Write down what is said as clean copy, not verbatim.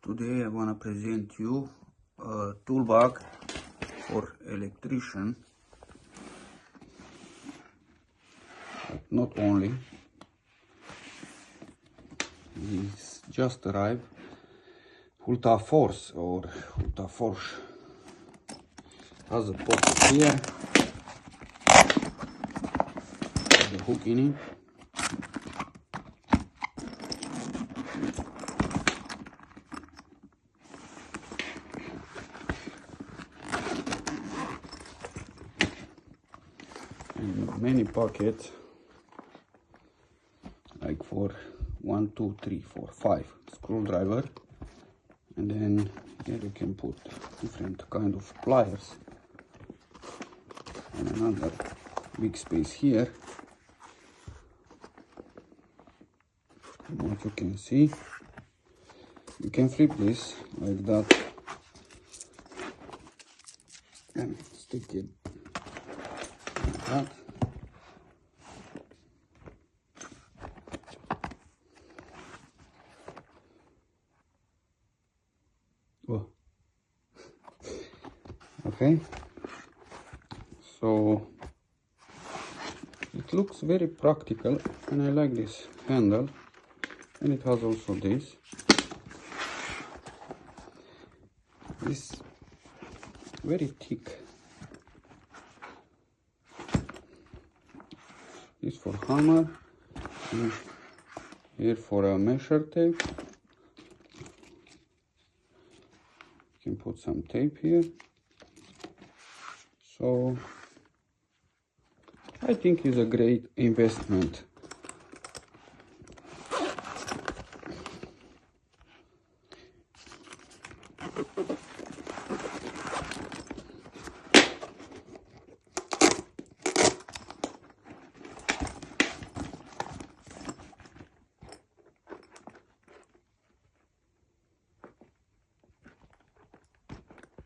Today I want to present you a tool bag for electrician, but not only. It's just arrived. Hultafors or Hultafors has a pocket here, the hook in it. And many pockets, like for 1, 2, 3, 4, 5 screwdriver, and then here you can put different kind of pliers, and another big space here. And what you can see, you can flip this like that and stick it like that. Oh. Okay, so it looks very practical, and I like this handle, and it has also this very thick. This for hammer, and here for a measure tape. You can put some tape here. So I think it's a great investment.